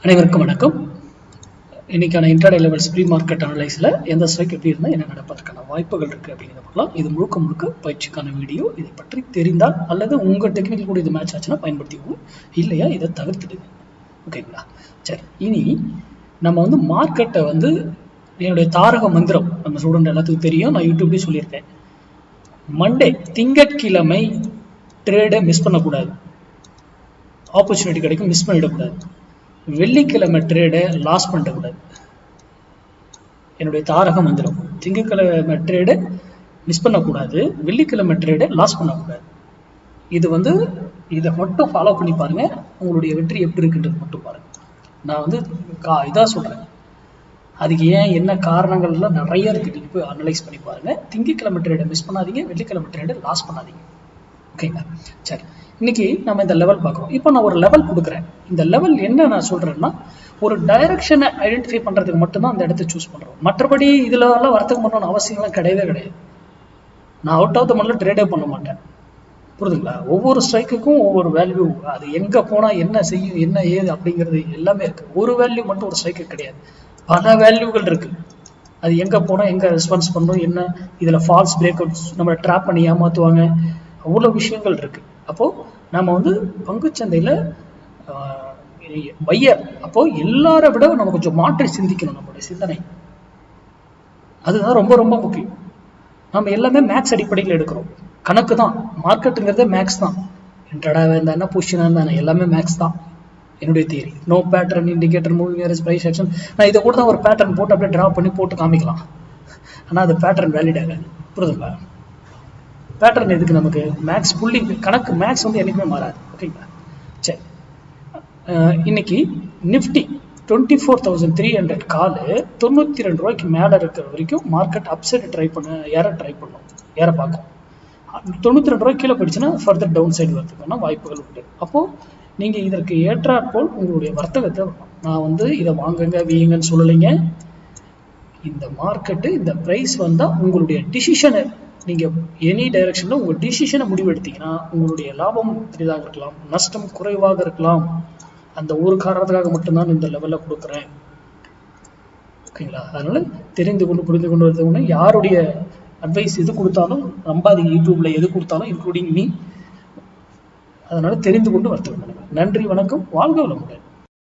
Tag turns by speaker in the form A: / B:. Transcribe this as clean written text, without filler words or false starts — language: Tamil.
A: அனைவருக்கும் வணக்கம். இன்னைக்கான இன்ட்ராடே லெவல்ஸ் ப்ரீ மார்க்கெட் அனலைஸில் எந்த ஸ்ட்ரைக் எப்படி இருந்தால் என்ன நடப்பதற்கான வாய்ப்புகள் இருக்குது அப்படிங்கிறத பார்க்கலாம். இது முழுக்க பயிற்சிக்கான வீடியோ. இதை பற்றி தெரிந்தால் அல்லது உங்கள் டெக்னிக்கல் கூட இது மேட்ச் ஆச்சுன்னா பயன்படுத்திக்கோங்க, இல்லையா இதை தவிர்த்துடுங்க. ஓகேங்களா? சரி, இனி நம்ம மார்க்கெட்டை என்னுடைய தாரக மந்திரம் நம்ம ஸ்டூடெண்ட் எல்லாத்துக்கும் தெரியும், நான் யூடியூப்லேயும் சொல்லியிருக்கேன். மண்டே திங்கட்கிழமை ட்ரேடை மிஸ் பண்ணக்கூடாது, ஆப்பர்ச்சுனிட்டி கிடைக்கும், மிஸ் பண்ணிடக்கூடாது. வெள்ளிக்கிழமை ட்ரேடை லாஸ் பண்ணக்கூடாது. என்னுடைய தாரக மந்திரம், திங்கட்கிழமை ட்ரேடை மிஸ் பண்ணக்கூடாது, வெள்ளிக்கிழமை ட்ரேடை லாஸ் பண்ணக்கூடாது. இது இதை மட்டும் ஃபாலோ பண்ணி பாருங்க, உங்களுடைய வெற்றி எப்படி இருக்குன்றது மட்டும் பாருங்க. நான் இதாக சொல்றேன், அதுக்கு ஏன் என்ன காரணங்கள்லாம் நிறைய இருக்கு, நீங்க போய் அனலைஸ் பண்ணி பாருங்க. திங்கட்கிழமை ட்ரேடை மிஸ் பண்ணாதீங்க, வெள்ளிக்கிழமை ட்ரேடை லாஸ் பண்ணாதீங்க. ஓகேங்களா? சரி, இன்னைக்கு நம்ம இந்த லெவல் பார்க்குறோம். இப்போ நான் ஒரு லெவல் கொடுக்குறேன். இந்த லெவல் என்ன நான் சொல்றேன்னா, ஒரு டைரக்ஷனை ஐடென்டிஃபை பண்றதுக்கு மட்டும்தான் அந்த இடத்த சூஸ் பண்றோம். மற்றபடி இதுல எல்லாம் வர்த்தகம் பண்ணணும்னு அவசியம்லாம் கிடையாது. நான் அவுட் ஆஃப் த மணில ட்ரேடே பண்ண மாட்டேன், புரியுதுங்களா? ஒவ்வொரு ஸ்ட்ரைக்குக்கும் ஒவ்வொரு வேல்யூ, அது எங்க போனா என்ன செய்யும், என்ன ஏது அப்படிங்கிறது எல்லாமே இருக்கு. ஒரு வேல்யூ மட்டும் ஒரு ஸ்ட்ரைக்கு கிடையாது, பல வேல்யூகள் இருக்கு. அது எங்க போனா எங்க ரெஸ்பான்ஸ் பண்ணணும், என்ன இதுல ஃபால்ஸ் பிரேக் அவுட்ஸ் நம்மளை ட்ராப் பண்ணி ஏமாத்துவாங்க, அவ்வளோ விஷயங்கள் இருக்கு. அப்போ நம்ம பங்குச்சந்தையில பையர், அப்போ எல்லாரை விட நம்ம கொஞ்சம் மாற்றி சிந்திக்கணும். நம்மளுடைய சிந்தனை அதுதான் ரொம்ப முக்கியம். நம்ம எல்லாமே மேக்ஸ் அடிப்படையில் எடுக்கிறோம், கணக்கு தான். மார்க்கெட்டுங்கிறதே மேக்ஸ் தான். இன்ட்ராடா இருந்தா பொசிஷனா இருந்தா எல்லாமே மேக்ஸ் தான். என்னுடைய theory, no pattern, indicator, moving average, price action. நான் இதை கூட தான் ஒரு பேட்டர்ன் போட்டு அப்படியே டிரா பண்ணி போட்டு காமிக்கலாம், ஆனால் அது பேட்டர்ன் வேலிட் ஆகாது, புரியுதுங்களா? பேட்டர்ன் எதுக்கு நமக்கு? மேக்ஸ் புள்ளி கணக்கு, மேக்ஸ் என்னைக்குமே மாறாது. ஓகேங்களா? சரி, இன்னைக்கு நிஃப்டி 24,300 காலு 92 ரூபாய்க்கு மேலே இருக்கிற வரைக்கும் மார்க்கெட் அப்சைட் ட்ரை பண்ணும், ஏற பார்க்கும். 92 ரூபாய்க்கு கீழே போயிடுச்சுன்னா ஃபர்தர் டவுன் சைடு வரதுக்கான வாய்ப்புகள் உண்டு. அப்போ நீங்க இதற்கு ஏற்றாற்போல் உங்களுடைய வர்த்தகத்தை, நான் இதை வாங்குங்க வீங்கன்னு சொல்லலைங்க. இந்த மார்க்கெட்டு, இந்த பிரைஸ் வந்தா உங்களுடைய டிசிஷனை, நீங்க எனி டைரக்ஷன்ல உங்க டிசிஷனை முடிவு எடுத்தீங்கன்னா உங்களுடைய லாபம் பெரிதாக இருக்கலாம், நஷ்டம் குறைவாக இருக்கலாம். அந்த ஒரு காரணத்துக்காக மட்டும்தான் இந்த லெவல்ல கொடுக்குறேன். ஓகேங்களா? அதனால தெரிந்து கொண்டு புரிந்து கொண்டு வரது, யாருடைய அட்வைஸ் எது கொடுத்தாலும் நம்பாதீங்க, யூடியூப்ல எது கொடுத்தாலும் இன்க்ளூடிங் மீ. அதனால தெரிந்து கொண்டு வர்த்தகம் பண்ணுங்க. நன்றி, வணக்கம், வாழ்க வளமுடன்.